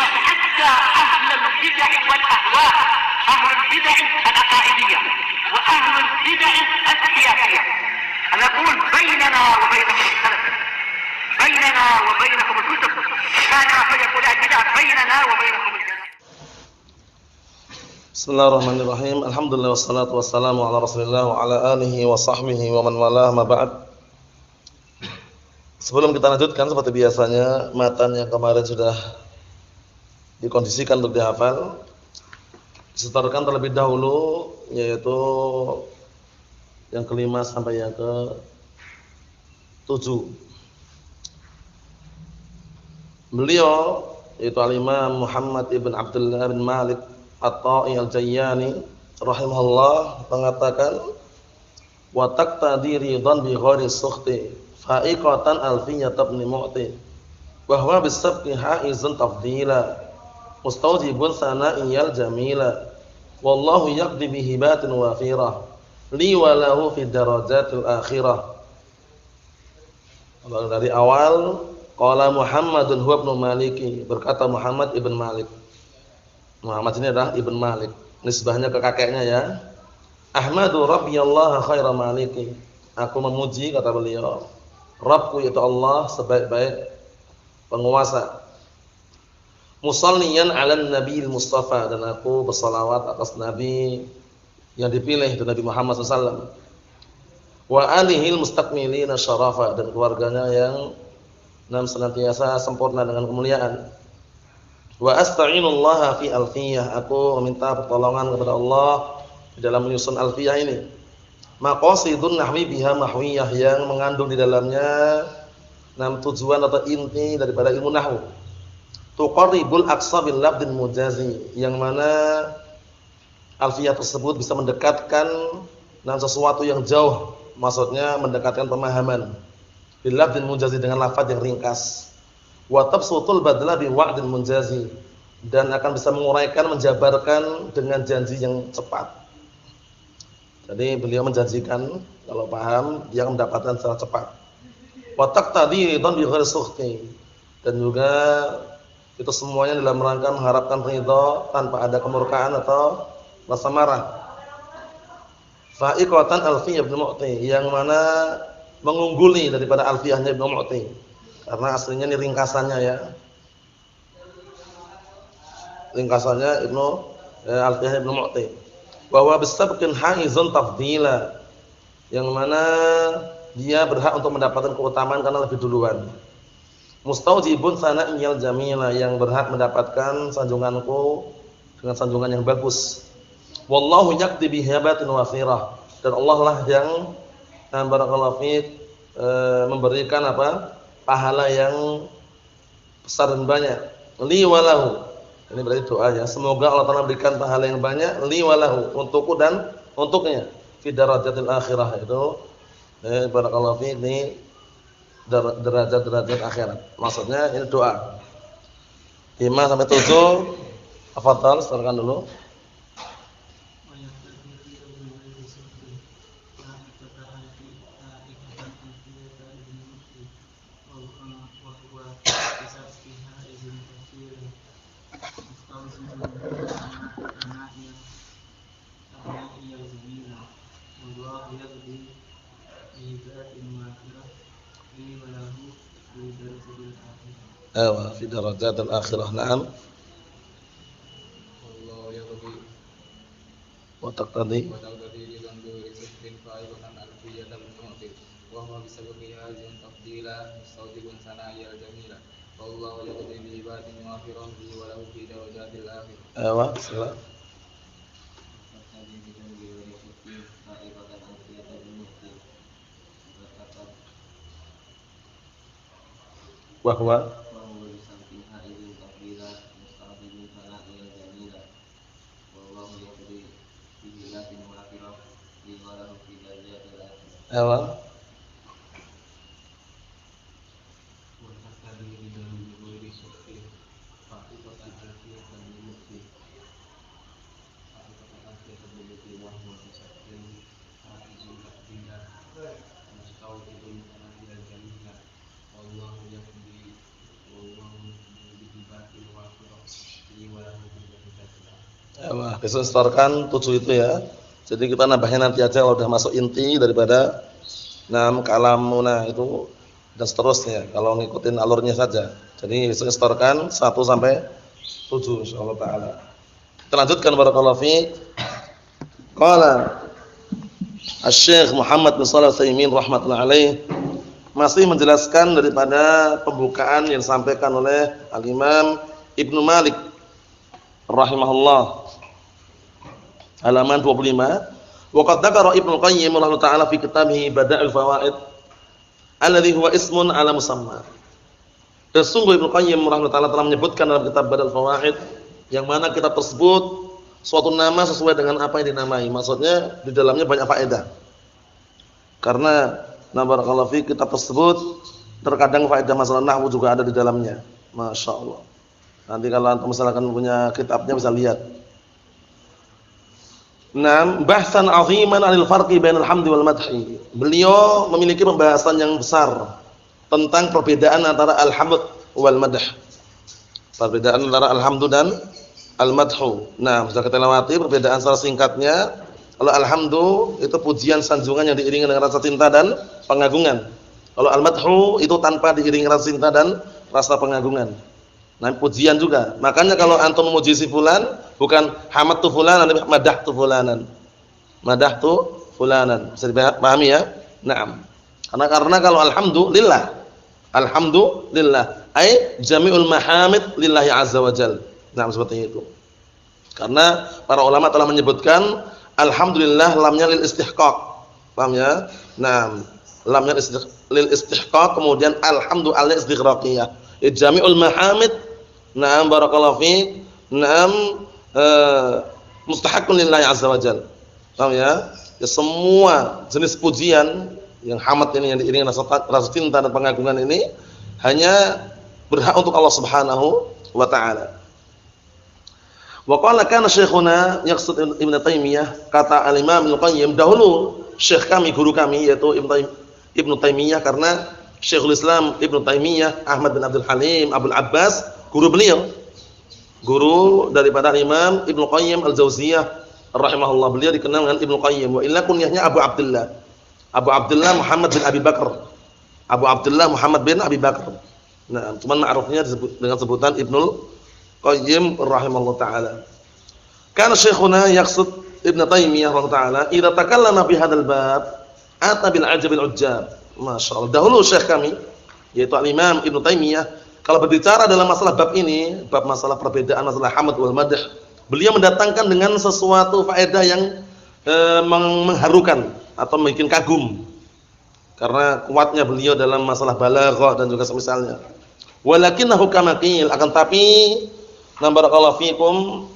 حتى أهل البدع والأهواء، أهل البدع العقائدية وأهل البدع السياسية. أنا أقول بيننا وبينكم السلف، بيننا وبينكم الكتب، كان فيقول البدع بيننا وبينكم الجنة. Bismillahirrahmanirrahim. Alhamdulillah wassalatu wassalamu ala Rasulillah wa ala alihi wa sahbihi wa man walah ma ba'd. Sebelum kita lanjutkan seperti biasanya, matan yang kemarin sudah dikondisikan untuk dihafal, disetorkan terlebih dahulu, yaitu yang kelima sampai yang ke-7. Beliau yaitu Al-Imam Muhammad ibn Abdullah bin Malik At-Ta'i Al-Jayyani rahimahullah mengatakan, wa taqtadi ridhan bi ghairi sukhti fa'iqatan alfiyat ibn mu'ti wa huwa bisabqi haizun tafdila mustawjibun sana'iyal jamila wallahu yaqdi bi hibatin wafirah li wa lahu fi darajatil akhirah. Dari awal, qala Muhammadun huwa ibn Maliki, berkata Muhammad ibn Malik. Muhammad ini adalah ibn Malik, nisbahnya ke kakeknya ya. Ahmadu rabbiyallahu khaira maliki, aku memuji, kata beliau, Rabbku yaitu Allah sebaik-baik penguasa. Musalliyan 'alan nabiyil mustafa, dan aku bersalawat atas nabi yang dipilih, itu Nabi Muhammad SAW. Wa alihil mustakmilina syarafa, dan keluarganya yang senantiasa sempurna dengan kemuliaan. Wa asta'inullaha fi alfiyah, aku meminta pertolongan kepada Allah di dalam menyusun alfiyah ini. Maqasidun nahwi biha mahwiyah, yang mengandung di dalamnya tujuan atau inti daripada ilmu nahwu. Tuqarribul aqsa bil labdin mujazi, yang mana alfiyah tersebut bisa mendekatkan sesuatu yang jauh, maksudnya mendekatkan pemahaman. Bil labdin mujazi, dengan lafaz yang ringkas. Wa tabsutul badla bi wa'din munjazi, dan akan bisa menguraikan, menjabarkan dengan janji yang cepat. Jadi beliau menjanjikan kalau paham dia akan mendapatkan secara cepat. Wa taqtadi ridhan bi ghairi sukhti, dan juga itu semuanya dalam rangka mengharapkan ridha tanpa ada kemurkaan atau rasa marah. Fa'iqatan alfiyah ibn Mu'ti, yang mana mengungguli daripada alfiyahnya Ibnu Mu'ti, karena aslinya ini ringkasannya ya. Ringkasannya alfiyah Ibnu Mu'ti. Wa huwa bisabqin haizun tafdila, yang mana dia berhak untuk mendapatkan keutamaan karena lebih duluan. Mustawjibun sana'iyal jamila, yang berhak mendapatkan sanjunganku dengan sanjungan yang bagus. Wallahu yaqdi bi hibatin wafirah, dan Allah lah yang barakallahu fiik memberikan pahala yang besar dan banyak. Li walahu, ini berarti doa ya, semoga Allah Taala berikan pahala yang banyak, li walahu, untukku dan untuknya, fi darajatil akhirah, itu barakallahu fiik, ini derajat-derajat akhirat. Maksudnya ini doa. 5 sampai 7. Hafal, silakan dulu. Fi darajatil akhirah. Naam. Wallahu yaqdi wa taqtadi wa huwa bisabqi hazin tafdila mustawjibun sana'iyal jamila wallahu yaqdi bi ibadin maghfirah li wa lahu fi darajatil akhirah. Salam. Wa huwa awal Ya, besok setorkan 7 itu ya. Jadi kita nambahnya nanti aja kalau udah masuk inti daripada 6 kalamuna itu dan seterusnya. Kalau ngikutin alurnya saja. Jadi besok setorkan 1 sampai 7 insyaallah taala. Kita lanjutkan barakallahu fiik. Qala Asy-Syaikh Muhammad bin Shalih Al-Utsaimin rahimatullah alaih masih menjelaskan daripada pembukaan yang disampaikan oleh Al-Imam Ibnu Malik rahimahullah halaman 25. Wa qad dzakara Ibnu Qayyim rahimahullah taala fi kitabih Bada'ul Fawaid alladhi huwa ismun ala musamma. Dan sungguh Ibnu Qayyim rahimahullah taala telah menyebutkan dalam kitab Bada'ul Fawaid yang mana kitab tersebut suatu nama sesuai dengan apa yang dinamai. Maksudnya di dalamnya banyak faedah. Karena barakallahu fi kitab tersebut terkadang faedah masalah nahwu juga ada di dalamnya. Masya Allah. Nanti kalau antum misalkan punya kitabnya bisa lihat. Naam, bahsan 'aziman 'anil farqi bainal hamdi wal madhi. Beliau memiliki pembahasan yang besar tentang perbedaan antara al-hamd wal madh. Perbedaan antara al-hamdu dan al-madhu. Nah, sudah kita lewati perbedaan secara singkatnya. Kalau alhamdu itu pujian sanjungan yang diiringi dengan rasa cinta dan pengagungan. Kalau al-madhu itu tanpa diiringi rasa cinta dan rasa pengagungan. Nah, pujian juga. Makanya kalau antum memuji si fulan, bukan hamad tu fulanan, tapi madah tu fulanan. Madah tu fulanan. Bisa dipahami ya? Naam. Karena kalau alhamdulillah, alhamdulillah, ai jami'ul mahamid lillahi azza wajalla. Nah, seperti itu. Karena para ulama telah menyebutkan alhamdulillah lamnya lil istihqaq. Paham ya? Nah, lamnya lil istihqaq kemudian alhamdulillah istighraqiyah. Jami'ul mahamid na'am barakallahu fiik. Na'am mustahaqqun lillahi azza wajalla. Paham ya? Ya semua jenis pujian yang hamad ini yang diiringi rasa cinta dan pengagungan ini hanya berhak untuk Allah Subhanahu wa taala. Wa qala kana syekhuna yaqsud Ibnu Taimiyah, kata al-Imam Ibnu Qayyim, dahulu syekh kami, guru kami yaitu Ibnu Taimiyah, karena Syekhul Islam Ibnu Taimiyah Ahmad bin Abdul Halim Abdul Abbas guru beliau, guru daripada Imam Ibnu Qayyim Al-Jauziyah rahimahullah. Beliau dikenal dengan Ibnu Qayyim, wa illa kunyahnya Abu Abdullah, Abu Abdullah Muhammad bin Abi Bakar, Abu Abdullah Muhammad bin Abi Bakar. Nah, cuman ma'rufnya disebut dengan sebutan Ibnu Qayyim rahimahullah taala. Kana syekhuna yaqsud Ibnu Taimiyah rahimahullah taala idza takallama fi hadzal bab ata bil ajabil ujjab. Masyaallah. Dahulu syekh kami yaitu al-Imam Ibnu Taimiyah kalau berbicara dalam masalah bab ini, bab masalah perbedaan masalah hamd wal madh, beliau mendatangkan dengan sesuatu faedah yang mengharukan atau bikin kagum. Karena kuatnya beliau dalam masalah balaghah dan juga semisalnya. Walakinahu kama qil, akan tapi barakallahu fikum,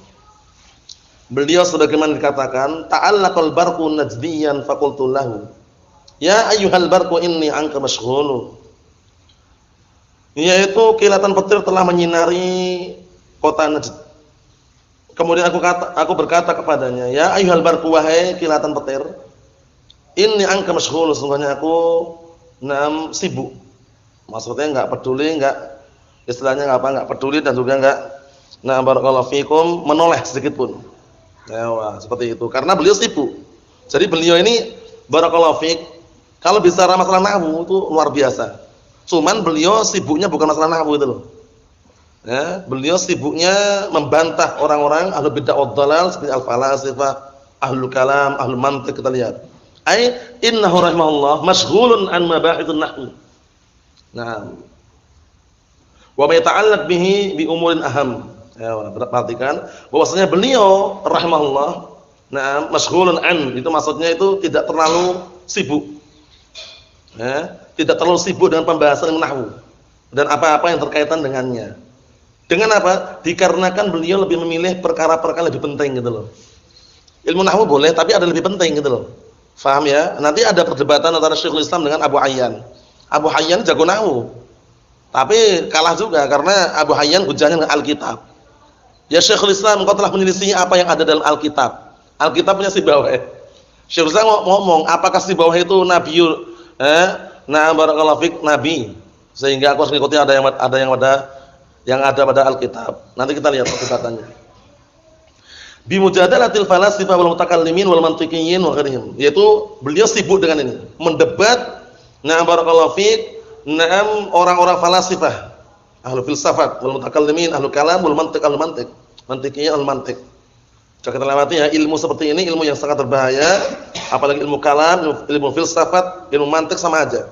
beliau sebagaimana dikatakan, ta'allaqal barqu najdiyan faqultu lahu ya ayyuhal barqu inni anka masyghulu. Yaitu kilatan petir telah menyinari kota Najd. Kemudian aku berkata kepadanya, ya ayyuhal barqu, wahai kilatan petir, inni anka masyghulu, sesungguhnya aku sibuk. Maksudnya enggak peduli, istilahnya enggak peduli dan juga enggak barakallahu fikum menoleh sedikit pun. Ya, seperti itu. Karena beliau sibuk. Jadi beliau ini barakallahu fik kalau bicara masalah nahwu itu luar biasa. Cuman beliau sibuknya bukan masalah nahwu itu loh. Ya, beliau sibuknya membantah orang-orang ahlu bid'ah wad dhalal seperti al-falasifah, ahlul kalam, ahlul mantiq. Kita lihat. Ai innahu rahimahullah masyghulun an mabahithun nahwu. Nah, wa ma yata'allaq bihi bi umurin aham. Ya, perhatikan bahwasanya beliau rahimahullah masyghulun an, itu maksudnya itu tidak terlalu sibuk. Ya, tidak terlalu sibuk dengan pembahasan nahwu dan apa-apa yang terkaitan dengannya. Dengan apa? Dikarenakan beliau lebih memilih perkara-perkara lebih penting gitu loh. Ilmu nahwu boleh, tapi ada lebih penting gitu loh. Faham ya? Nanti ada perdebatan antara Syekhul Islam dengan Abu Hayyan. Abu Hayyan jago nahwu, tapi kalah juga karena Abu Hayyan hujahnya dengan Alkitab. Ya Syekhul Islam, engkau telah menyelisih apa yang ada dalam Alkitab. Alkitabnya Sibawayh. Syekhul Islam ngomong, apakah Sibawayh itu nabiul? Barakallahu fik, nabi. Sehingga aku harus mengikuti ada yang ada pada Alkitab. Nanti kita lihat perdebatannya. Bimujadalatil falasifah wal mutakallimin wal mantiqiyyin wa ghairihim. Yaitu beliau sibuk dengan ini, mendebat barakallahu fiik, orang-orang falasifah, ahlu filsafat wal mutakallimin, ahlu kalam wal mantiq al-mantiq, mantiqiyyin al-mantiq. Sudah kita lewati ya, ilmu seperti ini ilmu yang sangat berbahaya, apalagi ilmu kalam, ilmu filsafat, ilmu mantiq sama aja.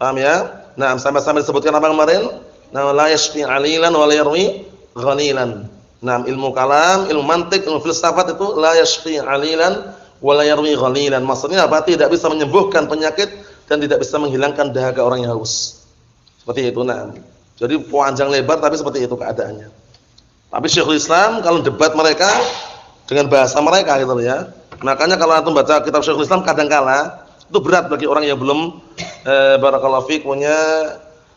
Paham ya? Nah, sampai-sampai disebutkan apa kemarin? La yashfi 'alilan wa la yarwi ghalilan. Nah, ilmu kalam, ilmu mantik, ilmu filsafat itu la yashfi 'alilan wa la yarwi ghalilan. Maksudnya apa? Tidak bisa menyembuhkan penyakit dan tidak bisa menghilangkan dahaga orang yang haus. Seperti itu. Nah, jadi panjang lebar tapi seperti itu keadaannya. Tapi Syekhul Islam kalau debat mereka dengan bahasa mereka gitu ya. Makanya kalau antum baca kitab Syekhul Islam kadang-kala itu berat bagi orang yang belum barakallahu fiik punya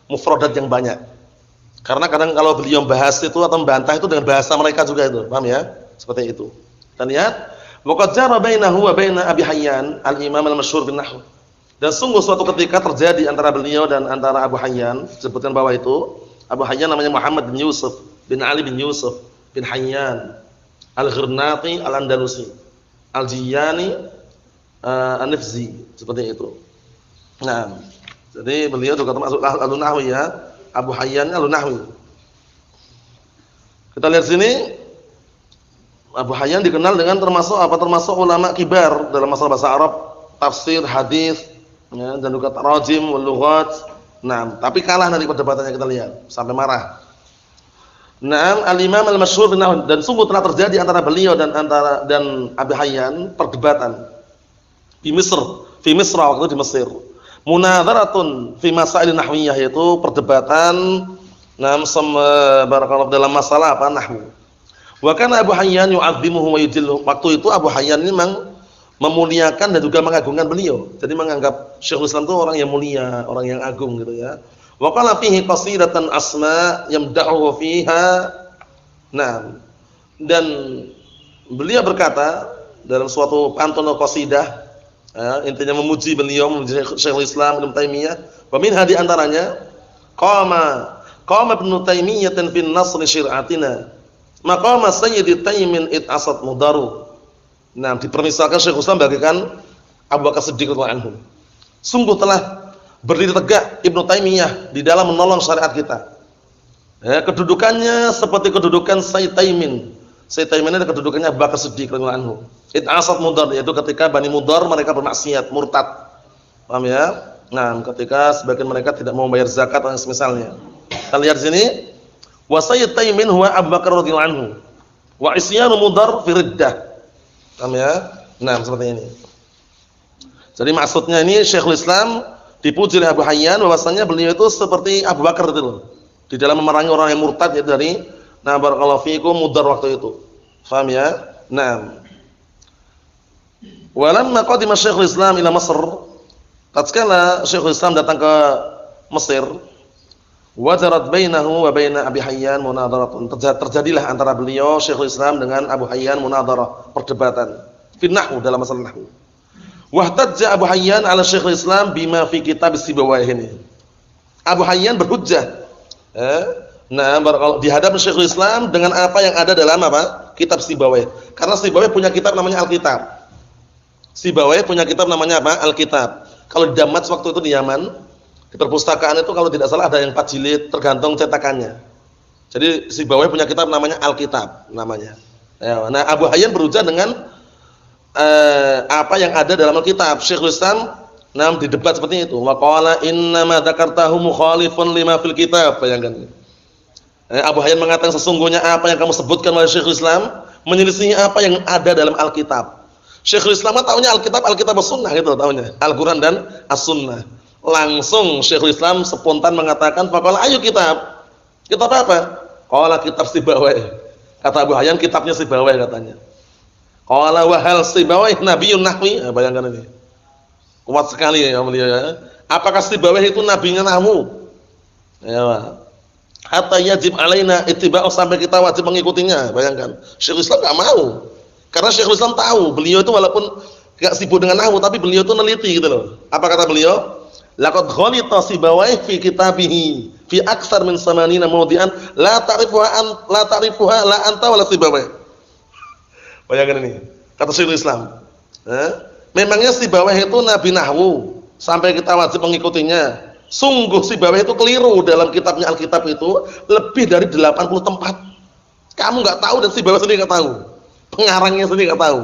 mufradat yang banyak. Karena kadang kalau beliau bahas itu atau membantah itu dengan bahasa mereka juga itu, paham ya? Seperti itu. Dan lihat, waqad jara bainahu wa baina Abi Hayyan al-Imam al-masyhur bin nahw. Dan sungguh suatu ketika terjadi antara beliau dan antara Abu Hayyan, disebutkan bawah itu, Abu Hayyan namanya Muhammad bin Yusuf bin Ali bin Yusuf bin Hayyan al-Ghirnati al-Andalusi al-Jiyani an-Nifzi, seperti itu. Nah, jadi beliau juga termasuk ahlu nahwi ya. Abu Hayyan al-Nahwi. Kita lihat sini, Abu Hayyan dikenal dengan termasuk ulama kibar dalam masalah bahasa Arab, tafsir, hadis, ya, dan juga tarajim wal lughat. Nah, tapi kalah dari perdebatannya, kita lihat sampai marah. Nah, al-Imam al-masyhur bin nahw, dan sungguh telah terjadi antara beliau dan Abu Hayyan perdebatan di Misra waktu di Mesir. Munadharatun fi masail nahwiyah, yaitu perdebatan barakallahu dalam masalah apa nahwu. Wa kana Abu Hayyan yu'azzimuhu wa yujilluhu. Waktu itu Abu Hayyan ini memang memuliakan dan juga mengagungkan beliau. Jadi menganggap Syekhul Islam itu orang yang mulia, orang yang agung gitu ya. Wa qala fihi qasidatan asma yamda'uhu fiha. Nah, dan beliau berkata dalam suatu pantun qasidah, intinya memuji beliau, memuji Syekhul Islam Ibnu Taimiyah. Wa minha di antaranya qama Ibnu Taimiyah fi nasr syir'atina maqama sayyidi Taimin id asad mudaru. Nah, dipermisalkan Syekhul Islam bagaikan Abu Bakar Siddiq radhiyallahu anhu. Sungguh telah berdiri tegak Ibnu Taimiyah di dalam menolong syariat kita. Ya, kedudukannya seperti kedudukan Sayyid Taimin. Sayyid Taimin ini kedudukannya Abu Bakar Siddiq radhiyallahu anhu. Id asad mudar, yaitu ketika Bani Mudar mereka bermaksiat, murtad. Paham ya? Nah, ketika sebagian mereka tidak mau bayar zakat dan semisalnya. Kita lihat sini, wa Sayyid Taimin huwa Abu Bakar radhiyallahu anhu. Wa isyanu Mudar fi riddah. Paham ya? Nah, seperti ini. Jadi maksudnya ini Syekhul Islam dipuji oleh Abu Hayyan bahwasanya beliau itu seperti Abu Bakar itu loh. Di dalam memerangi orang yang murtad, yaitu dari barakallahu fiikum Mudar waktu itu. Paham ya? Nah, walamma qadima Syekhul Islam ila Mesir, tatkala Syekhul Islam datang ke Mesir, wajarat bainahu wa baina Abi Hayyan munadharatun. Terjadilah antara beliau Syekhul Islam dengan Abu Hayyan munadharah, perdebatan fi nahwu, dalam masalah nahwu. Wahtajja Abu Hayyan ala Syekhul Islam bima fi kitab Sibawayh ini. Abu Hayyan berhujjah di hadapan Syekhul Islam dengan apa yang ada dalam apa? Kitab Sibawayh. Karena Sibawayh punya kitab namanya Alkitab. Sibawayh punya kitab namanya apa? Alkitab. Kalau di Damas waktu itu di Yaman, di perpustakaan itu kalau tidak salah ada yang 4 jilid, tergantung cetakannya. Jadi Sibawayh punya kitab namanya Alkitab namanya. Ya, nah, Abu Hayyan berujar dengan apa yang ada dalam Alkitab. Syekhul Islam di debat seperti itu. Wa qala inna ma dzakartahu mukhalifun lima fil kitab. Bayangkan. Abu Hayyan mengatakan sesungguhnya apa yang kamu sebutkan oleh Syekhul Islam menyelisih apa yang ada dalam Alkitab. Syekhul Islam tahunya Alkitab As-Sunnah gitu tahunya. Al-Qur'an dan As-Sunnah. Langsung Syekhul Islam spontan mengatakan, "Faqala ayu kitab." Kitab apa? Qala kitab Sibawayh. Kata Abu Hayyan kitabnya Sibawayh katanya. Qala wa hal Sibawayh nabiyyun nahwi? Bayangkan ini. Kuat sekali ya beliau ya. Apakah Sibawayh itu nabinya nahwu? Ya, hatta yajib alaina ittiba'u, sampai kita wajib mengikutinya. Bayangkan. Syekhul Islam enggak mau. Karena Syekhul Islam tahu, beliau itu walaupun enggak sibuk dengan nahwu tapi beliau itu neliti gitu loh. Apa kata beliau? Laqad ghalita Sibawayh fi kitabihi fi aktsar min 80 mawdi'an la ta'rifuha la anta wala Sibawayh. Bayangkan ini. Kata Syekhul Islam. Memangnya Sibawayh itu nabi nahwu sampai kita wajib mengikutinya. Sungguh Sibawayh itu keliru dalam kitabnya Alkitab itu lebih dari 80 tempat. Kamu enggak tahu dan Sibawayh sendiri enggak tahu. Pengarangnya sendiri enggak tahu.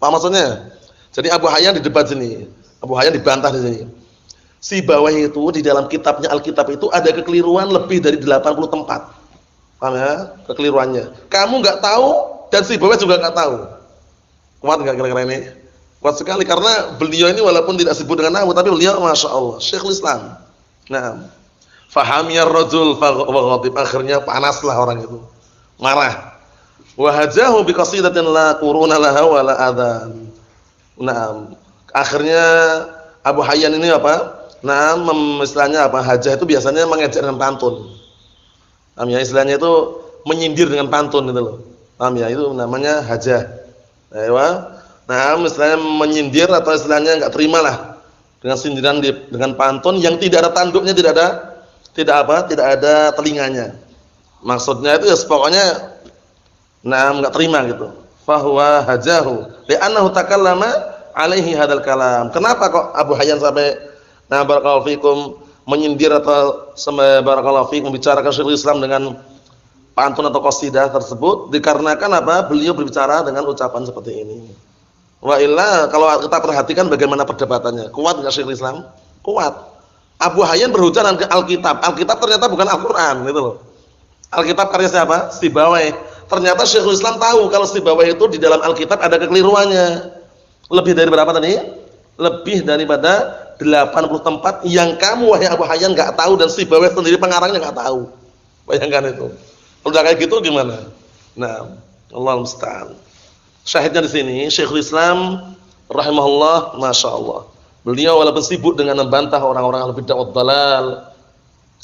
Paham maksudnya? Jadi Abu Hayyan di debat sini. Abu Hayyan dibantah di sini. Sibawayh itu di dalam kitabnya Alkitab itu ada kekeliruan lebih dari 80 tempat. Paham ya? Kekeliruannya. Kamu enggak tahu dan Sibawayh juga enggak tahu. Kuat enggak kira-kira ini? Kuat sekali karena beliau ini walaupun tidak sebut dengan nahwu tapi beliau Masya Allah Syekhul Islam. Nah, fahamiyar rajul faghadib, akhirnya panaslah orang itu, marah. Wahajahu biqasidatin la quruna laha wa la adhan. Nah, akhirnya Abu Hayyan ini apa? Nah, istilahnya apa? Hajah itu biasanya mengejek dengan pantun. Paham ya? Istilahnya itu menyindir dengan pantun gitu loh. Paham ya? Itu namanya hajah. Nah, istilahnya menyindir atau istilahnya enggak terima lah dengan sindiran dengan pantun yang tidak ada tanduknya, tidak ada telinganya. Maksudnya itu ya pokoknya enggak terima gitu. Fahuwa hajahu li'annahu takallama alaihi hadzal kalam. Kenapa kok Abu Hayyan sampai barakallahu fikum menyindir atau barakallahu fikum membicarakan Syekhul Islam dengan pantun atau qasidah tersebut? Dikarenakan apa? Beliau berbicara dengan ucapan seperti ini. Wa illa kalau kita perhatikan bagaimana perdebatannya, kuat enggak Syekhul Islam? Kuat. Abu Hayyan berhujjah dengan Alkitab. Alkitab ternyata bukan Al-Qur'an gitu loh. Alkitab karya siapa? Sibawayh. Ternyata Syekhul Islam tahu kalau Sibawayh itu di dalam Alkitab ada kekeliruannya. Lebih dari berapa tadi? Lebih daripada 80 tempat yang kamu wahai Abu Hayyan enggak tahu dan Sibawayh sendiri pengarangnya enggak tahu. Bayangkan itu. Kalau udah kayak gitu gimana? Nah, Allahu musta'an. Syahidnya di sini Syekhul Islam rahimahullah, Masya Allah. Beliau walaupun sibuk dengan membantah orang-orang al-bid'ah wad dalal,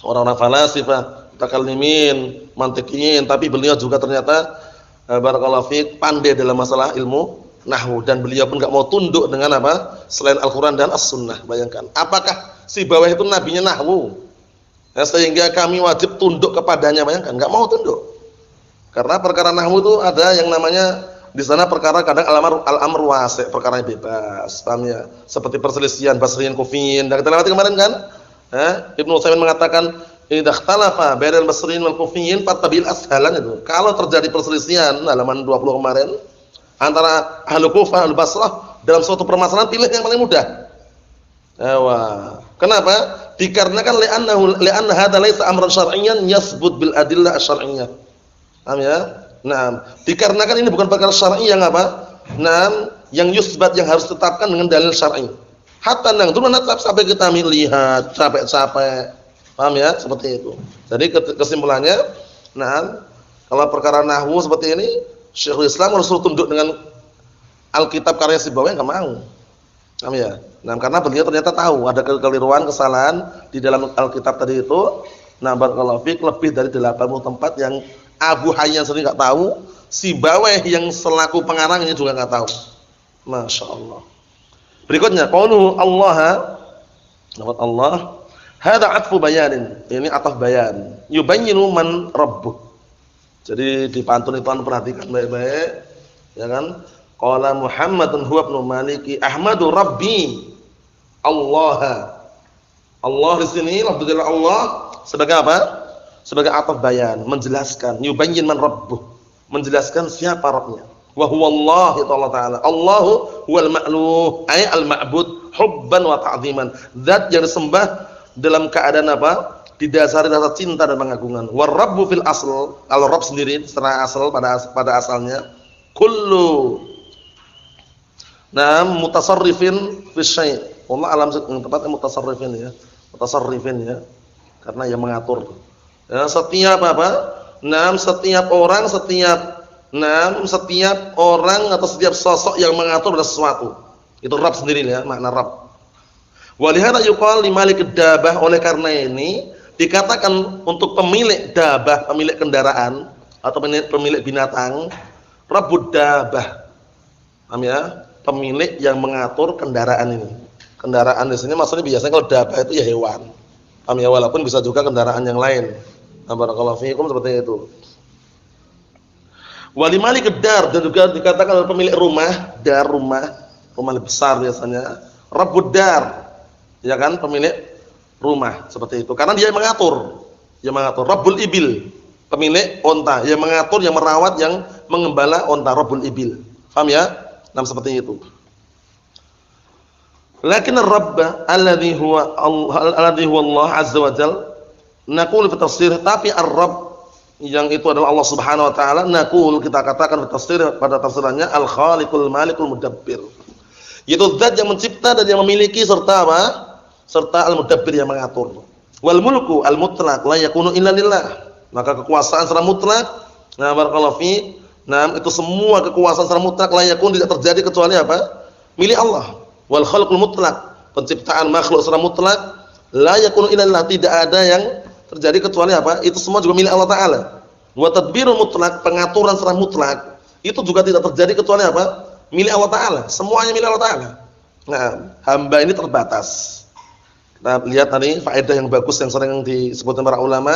orang-orang falasifah, mutakallimin, mantiqiyin, tapi beliau juga ternyata barakallahu fiik pandai dalam masalah ilmu nahwu dan beliau pun enggak mau tunduk dengan apa? Selain Al-Qur'an dan As-Sunnah. Bayangkan, apakah Sibawayh itu nabinya nahwu? Sehingga kami wajib tunduk kepadanya, bayangkan, enggak mau tunduk. Karena perkara nahwu itu ada yang namanya di sana perkara kadang al-amr wasi', perkara yang bebas, paham ya? Seperti perselisihan Basriyin Kufiyin. Dan kita lewati kemarin kan? Ibnu Utsaimin mengatakan, "Idza ikhtalafa bainal Basriyin wal Kufiyin fattabil ashalan" itu. Kalau terjadi perselisihan halaman 20 kemarin antara ahlu Kufah, ahlu Basrah dalam suatu permasalahan, pilih yang paling mudah. Kenapa? Dikarenakan li'anna hadza laisa amran syar'iyyan yasbut bil adillah asy-syar'iyyah. Paham ya? Nah, dikarenakan ini bukan perkara syar'i yang apa? Nah, yang yusbat yang harus ditetapkan dengan dalil syar'i. Hatta nang turun sampai kita melihat capek-capek. Paham ya? Seperti itu. Jadi kesimpulannya, nah, kalau perkara nahwu seperti ini, Syekhul Islam harus tunduk dengan Alkitab karya Sibawayh enggak mau. Paham ya? Nah, karena beliau ternyata tahu ada kekeliruan, kesalahan di dalam Alkitab tadi itu. Nah, barakallahu fiik lebih dari 80 tempat yang Abu Hayyan sendiri enggak tahu, Sibawayh yang selaku pengarangnya juga enggak tahu. Masya Allah. Berikutnya, qauluhu Allah, lafaz Allah, hada atfu bayanin. Ini ataf bayan. Yubayyinu man rabbuh. Jadi di pantun itu perhatikan baik-baik, ya kan? Qala Muhammadun huwa ibnu Maliki Ahmadu Rabbi Allah. Allah di sini lafzul Allah sebagai apa? Sebagai ataf bayan, menjelaskan, yubayyin man rabbuh, menjelaskan siapa Rabbnya. Wa huwa Allah, itu Allah taala. Allahu huwal ma'luh, ay al-ma'bud hubban wa ta'dhiman. Zat yang disembah dalam keadaan apa? Didasari rasa cinta dan pengagungan. War rabbu fil asl, kalau Rabb sendiri secara asal pada asalnya kullu mutasarrifin fi syai'. Allah alam yang tepatnya mutasarrifin ya. Mutasarrifin ya. Karena yang mengatur. Ya, setiap apa? Setiap orang, setiap orang atau setiap sosok yang mengatur sesuatu. Itu Rabb sendiri ya, makna Rabb. Walihada yuqal li malik dabah, oleh karena ini dikatakan untuk pemilik dabah, pemilik kendaraan atau pemilik binatang, Rabbud dabah. Paham ya? Pemilik yang mengatur kendaraan ini. Kendaraan di sini maksudnya biasanya kalau dabah itu ya hewan. Paham ya? Walaupun bisa juga kendaraan yang lain. Barakallahu fiikum seperti itu. Wali malik dar, dan juga dikatakan oleh pemilik rumah, dar rumah besar biasanya. Rabbud dar, ya kan, pemilik rumah seperti itu. Karena dia yang mengatur. Rabbul ibil, pemilik onta, yang mengatur, yang merawat, yang mengembala onta. Rabbul ibil. Paham ya? Nah, seperti itu. Lakin ar-rabb alladhi huwa Allah azza wa jalla, naqul fi tafsir, tapi ar-rabb yang itu adalah Allah Subhanahu wa taala, naqul kita katakan fi tafsir pada tafsirannya al-khaliqul malikul mudabbir. Yaitu zat yang mencipta dan yang memiliki serta apa? Serta al-mudabbir yang mengatur. Wal mulku al-mutlaq la yakunu illa lillah. Maka kekuasaan secara mutlak, nah barakallahu fi, nah itu semua kekuasaan secara mutlak la yakun, tidak terjadi kecuali apa? Milik Allah. Wal khalqul mutlaq, penciptaan makhluk secara mutlak, la yakunu illa lillah, tidak ada yang terjadi kecuali apa? Itu semua juga milik Allah taala. Wa tadbirul mutlaq, pengaturan secara mutlak, itu juga tidak terjadi kecuali apa? Milik Allah taala, semuanya milik Allah taala. Nah, hamba ini terbatas. Kita lihat tadi faedah yang bagus yang sering disebutkan para ulama,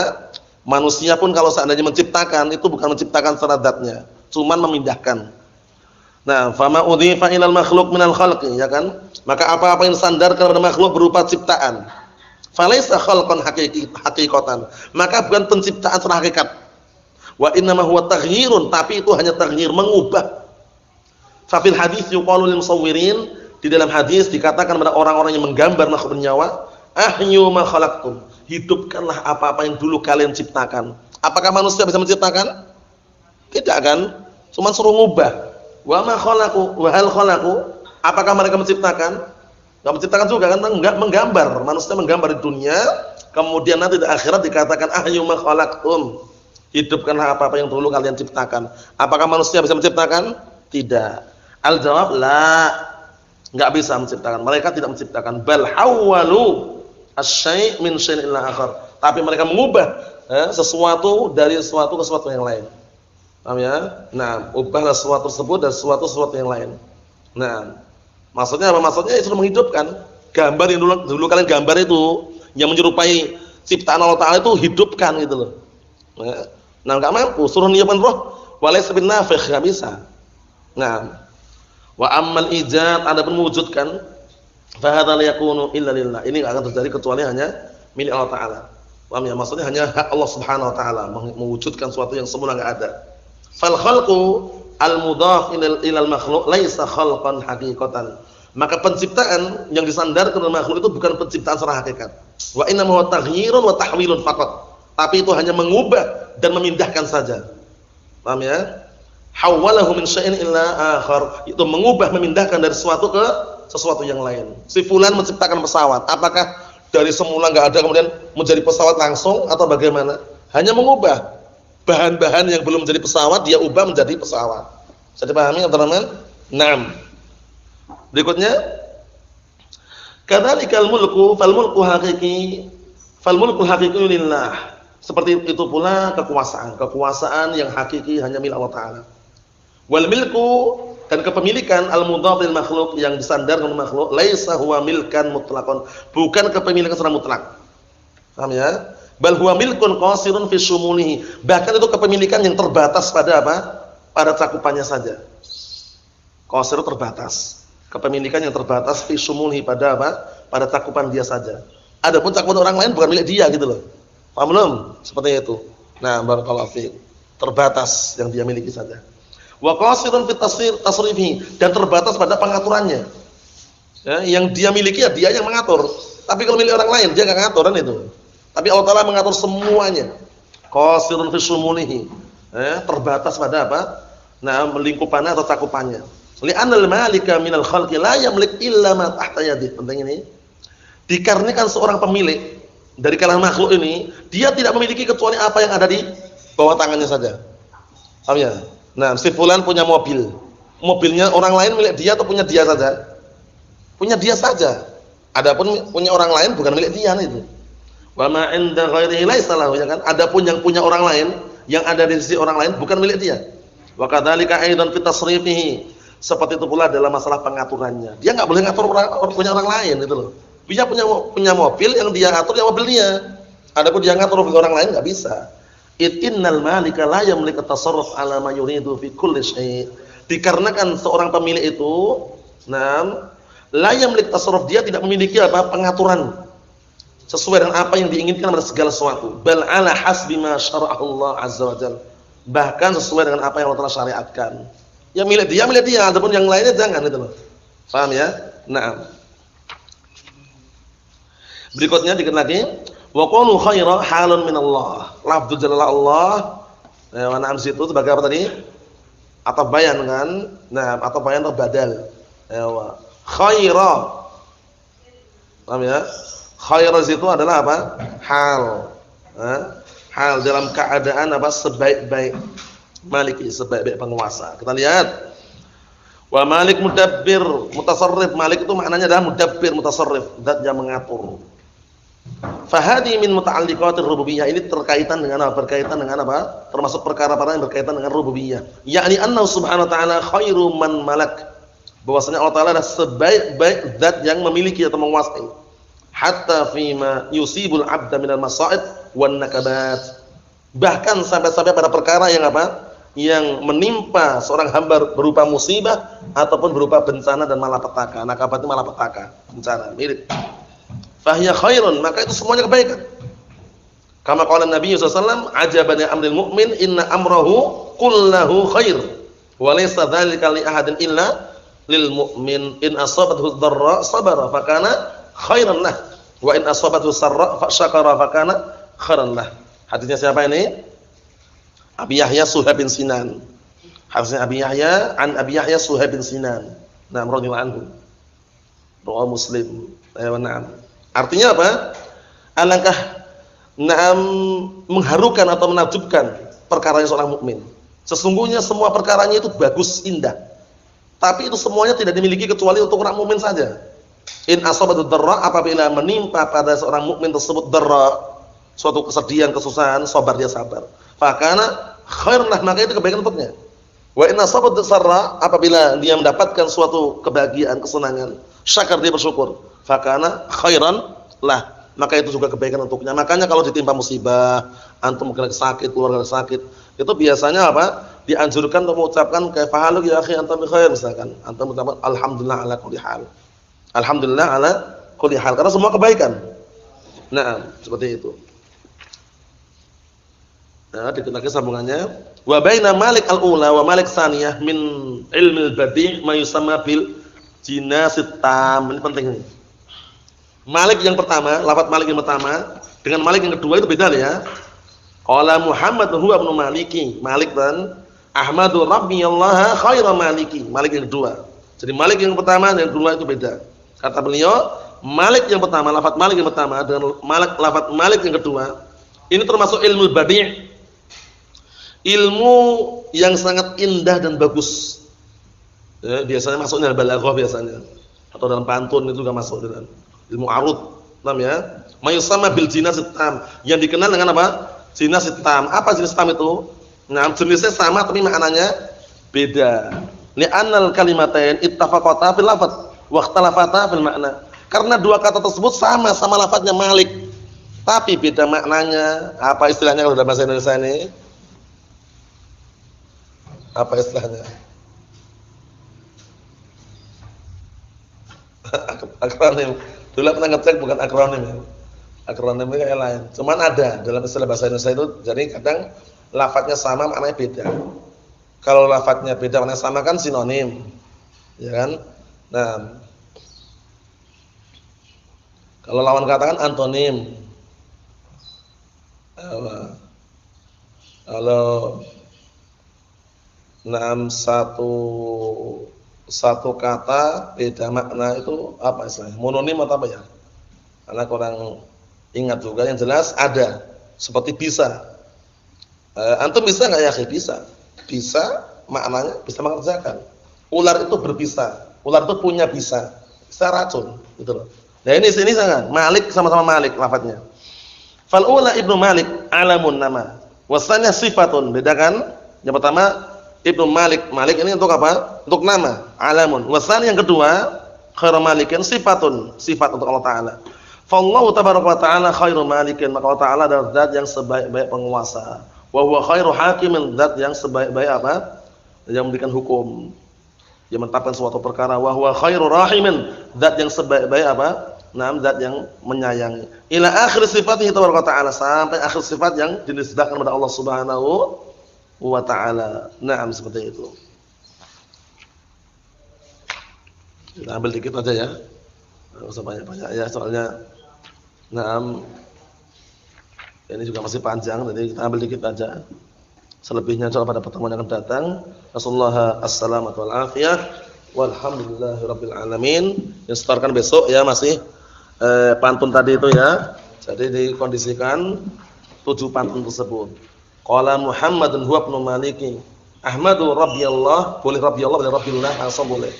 manusia pun kalau seandainya menciptakan, itu bukan menciptakan secara zatnya, cuman memindahkan. Nah, fama udhifa ilal makhluk minal khalqi, ya kan? Maka apa-apa yang sandarkan kepada makhluk berupa ciptaan, falaisa khalqan haqiqatan, maka bukan penciptaan secara hakikat. Wa innama huwa taghyirun, tapi itu hanya taghyir, mengubah. Fa fil hadis yuqalu lil musawwirin, di dalam hadis dikatakan kepada orang-orang yang menggambar makhluk bernyawa, ahyu ma khalaqtum, hidupkanlah apa-apa yang dulu kalian ciptakan. Apakah manusia bisa menciptakan? Tidak kan? Cuma suruh ngubah. Wa ma khalaqu wa hal khalaqu, apakah mereka menciptakan? Enggak menciptakan juga kan, enggak, menggambar. Manusia menggambar di dunia, kemudian nanti di akhirat dikatakan ahyu ma khalaqtum, hidupkanlah apa-apa yang dulu kalian ciptakan. Apakah manusia bisa menciptakan? Tidak. Al-jawab la, enggak bisa menciptakan. Mereka tidak menciptakan. Bal hawwalu asy-syai' min syai'in ila akhar. Tapi mereka mengubah sesuatu dari sesuatu ke sesuatu yang lain. Paham ya? Nah, ubahlah sesuatu tersebut dan sesuatu yang lain. Nah, maksudnya apa? Maksudnya itu menghidupkan. Gambar yang dulu kalian gambar itu, yang menyerupai ciptaan Allah Taala itu hidupkan gitu loh. Nah, enggak mampu suruh niupkan roh, walaysa bin nafikh, enggak bisa. Nah, wa ammal ijad, adapun mewujudkan, fa hadza la yakunu illa lillah. Ini enggak akan terjadi kecuali hanya milik Allah Taala. Paham ya? Maksudnya hanya hak Allah Subhanahu wa taala mewujudkan sesuatu yang semula enggak ada. Fal khalqu al-mudhaf ilal makhluq laisa khalqan haqiqatan. Maka penciptaan yang disandarkan kepada makhluk itu bukan penciptaan secara hakikat. Wa inna huwa taghyirun wa tahwilun faqat. Tapi itu hanya mengubah dan memindahkan saja. Paham ya? Hawwalahu min syai'in ila akhar. Itu mengubah, memindahkan dari sesuatu ke sesuatu yang lain. Si fulan menciptakan pesawat, apakah dari semula enggak ada kemudian menjadi pesawat langsung atau bagaimana? Hanya mengubah bahan-bahan yang belum menjadi pesawat, dia ubah menjadi pesawat. Bisa dipahami teman-teman? 6. Berikutnya, kadzalikal mulku fal mulku haqiqi fal mulku haqiqi lillah. Seperti itu pula kekuasaan yang hakiki hanya milik Allah Taala. Wal milku, dan kepemilikan al-mudhaf lil makhluk, yang disandarkan kepada makhluk, laisa huwa milkan mutlaqan, bukan kepemilikan secara mutlak. Paham ya? Bal huwa milkun qasirun fi syumulihi. Bahkan itu kepemilikan yang terbatas pada apa? Pada cakupannya saja. Qasir terbatas. Kepemilikan yang terbatas fi syumulihi, pada apa? Pada cakupan dia saja. Adapun cakupan orang lain bukan milik dia gitu loh. Paham belum? Seperti itu. Nah, barakallahu fiik. Terbatas yang dia miliki saja. Wa qasirun fi tasrifihi, dan terbatas pada pengaturannya. Ya, yang dia miliki ya dia yang mengatur. Tapi kalau milik orang lain dia enggak ngatur kan itu. Tapi Allah Taala mengatur semuanya. Qasirun fi syumulihi. Terbatas pada apa? Nah, melingkupannya atau cakupannya. Li'anal malika minal khalqi la yamlik illa ma tahta yadihi. Penting ini. Dikarenakan seorang pemilik dari kalangan makhluk ini, dia tidak memiliki kecuali apa yang ada di bawah tangannya saja. Paham ya? Nah, si fulan punya mobil. Mobilnya orang lain milik dia atau punya dia saja? Punya dia saja. Adapun punya orang lain bukan milik dia itu. Wa ma 'inda ghairihi laisa lahu, ya kan? Adapun yang punya orang lain, yang ada di sisi orang lain bukan milik dia. Wa kadzalika aidan fi tasrifihi. Seperti itu pula dalam masalah pengaturannya. Dia enggak boleh ngatur punya orang lain itu loh. Dia punya mobil yang dia atur, yang mobil dia. Adapun dia ngatur mobil orang lain enggak bisa. Innal malika la yamliku tasarruf ala ma yuridu fi kulli syai'. Dikarenakan seorang pemilik itu, la yamliku tasarruf, dia tidak memiliki pengaturan sesuai dengan apa yang diinginkan pada segala sesuatu. Bal ala hasbi ma syara'ahu Allah azza wa jalla. Bahkan sesuai dengan apa yang Allah Taala syariatkan. Yang milik dia, ataupun yang lainnya jangan, itu loh. Paham ya? Naam. Berikutnya dikit lagi, wa qulu khaira halun min Allah. Lafdz jalala Allah, na'am situ sebagai apa tadi? Atau bayan kan? Nah, atau bayan atau badal. Khaira. Paham ya? Khaira itu adalah apa? Hal. Hal dalam keadaan apa? Sebaik-baik maliki, sebaik-baik penguasa. Kita lihat. Wa malik mudabbir, mutasarrif. Malik itu maknanya adalah mudabbir, mutasarrif, zat yang mengatur. Fahadi min muta'alliqatir rububiyyah, ini terkaitan dengan apa? Berkaitan dengan apa? Termasuk perkara-perkara yang berkaitan dengan rububiyah. Yakni anna subhanahu wa ta'ala khairu man malak. Bahwasanya Allah Taala adalah sebaik-baik zat yang memiliki atau menguasai. Hatta fima yusibul 'abda minal masa'ib wan nakabat. Bahkan sampai-sampai pada perkara yang apa? Yang menimpa seorang hamba berupa musibah ataupun berupa bencana dan malapetaka. Nakabat itu malapetaka, bencana, mirip. Fahiya khairun, maka itu semuanya kebaikan. Kama qala Nabi sallallahu alaihi wasallam, ajaban ya amril mu'min, inna amrahu kullahu khair. Wa laysa dzalika li ahadin illa lil mu'min. In asabathu dharra sabara fakana khairan lah. Wa in asabathu sarra fa syakara fakana khairan lah. Hadisnya siapa ini? Abi Yahya Suhaib bin Sinan. Hadisnya Abi Yahya an Abi Yahya Suhaib bin Sinan. Nah, radhiyallahu anhu. Rawi Muslim. Na'am. Artinya apa? Alangkah mengharukan atau menakjubkan perkaranya seorang mukmin. Sesungguhnya semua perkaranya itu bagus, indah. Tapi itu semuanya tidak dimiliki kecuali untuk orang mukmin saja. In asabatu dharra, apabila menimpa pada seorang mukmin tersebut dharra, suatu kesedihan, kesusahan, sabar, dia sabar. Fakana khairun, maka itu kebaikan untuknya. Wa in asabatu sarra, apabila dia mendapatkan suatu kebahagiaan, kesenangan, syakar, dia bersyukur. Fakana khairan lah, maka itu juga kebaikan untuknya. Makanya kalau ditimpa musibah, antum kena sakit, keluarga sakit, itu biasanya apa? Dianjurkan untuk mengucapkan kaifahaluk ya akhi antum bi khair, misalkan. Antum mengucapkan alhamdulillah ala kulli hal. Alhamdulillah ala kulli hal, karena semua kebaikan. Nah, seperti itu. Nah, dikit lagi sambungannya. Wa baina malik al-ula wa malik tsaniyah min ilmil badi' ma yusamma bil jinasit tam. Ini penting ini. Malik yang pertama, lafaz Malik yang pertama dengan Malik yang kedua itu beda ya. Qala Muhammad huwa ibnu Maliki. Malik dan Ahmadu Rabbiyallah khairu Maliki. Malik yang kedua. Jadi Malik yang pertama dan yang kedua itu beda. Kata beliau, Malik yang pertama, lafaz Malik yang pertama dengan lafaz Malik yang kedua, ini termasuk ilmu badi'. Ilmu yang sangat indah dan bagus. Ya, biasanya masuknya balaghah biasanya. Atau dalam pantun itu juga masuk dalam ilmu arud, namanya mayusama bil jinasit tam, yang dikenal dengan apa? Jinasit tam. Apa jenis tam itu? Nah, jenisnya sama tapi maknanya beda. Li'annal kalimatain ittafaqata fil lafaz wa ikhtalafata fil makna. Karena dua kata tersebut sama lafaznya Malik, tapi beda maknanya. Apa istilahnya kalau dalam bahasa Indonesia ini? Apa istilahnya? Akronim. Dulu pernah ngecek, bukan akronim ya. Akronimnya kayak lain. Cuman ada dalam istilah bahasa Indonesia itu, jadi kadang lafadznya sama, maknanya beda. Kalau lafadznya beda, maknanya sama kan sinonim, ya kan? Nah, kalau lawan kata kan antonim. Kalau satu kata beda makna itu apa istilahnya? Mononim atau apa ya? Karena kurang ingat juga. Yang jelas ada, seperti bisa. Antum bisa nggak ya? Bisa. Bisa maknanya bisa mengerjakan. Ular itu berbisa. Ular itu punya bisa racun, gitu loh. Nah ini sini sangat Malik, sama-sama Malik lafadznya. Fal ula ibnu Malik alamun nama, wasanya sifatun. Bedakan. Yang pertama Ibnu Malik, Malik ini untuk apa? Untuk nama, alamun. Wasan yang kedua, khairu malikin sifatun, sifat untuk Allah Taala. Fallahu tabaraka wa taala khairu malikin, maka Allah Taala adalah zat yang sebaik-baik penguasa. Wa huwa khairu hakimin, zat yang sebaik-baik apa? Yang memberikan hukum. Yang menetapkan suatu perkara. Wa huwa khairu rahimin, zat yang sebaik-baik apa? Naam, zat yang menyayangi. Ila akhir sifatihi tabaraka ta'ala, sampai akhir sifat yang dinisbahkan kepada Allah Subhanahu wa ta'ala. Naam, seperti itu. Kita ambil dikit aja ya. Enggak usah banyak-banyak ya, soalnya naam ini juga masih panjang, jadi kita ambil dikit aja. Selebihnya insyaallah pada pertemuan yang akan datang. Rasulullah assalamatu wal afiyah. Walhamdulillahirabbil alamin. Yang setorkan besok ya, masih pantun tadi itu ya. Jadi dikondisikan 7 pantun tersebut. Qala Muhammadun huwa ibnu Maliki. Ahmadu rabbiyallah, boleh rabbiyallah, boleh rabbillah, asal boleh.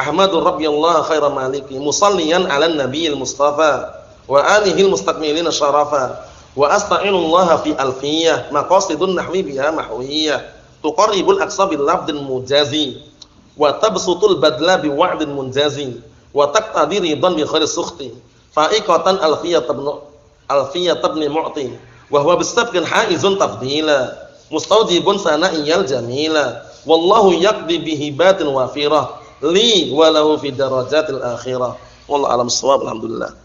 Ahmadu rabbiyallah khairan maliki, musalliyan 'alan nabiyil mustafa wa alihil mustakmilina syarafa. Wa asta'inullaha fi alfiyah, maqasidun nahwi biha mahwiyah, tuqarribul aqsa bil lafdin mujazi, wa tabsutul badla bi wa'din munjazi, wa taqtadi ridan bi khairi sukhti, fa'iqatan alfiyat ibn mu'ti, wa huwa bisabqin haizun tafdila, mustawjibun sana'iyal jamila, wallahu yaqdi bihibatin wafirah, li wa lahu fi darajatil akhirah. Wallahu a'lam bissawab. Alhamdulillah.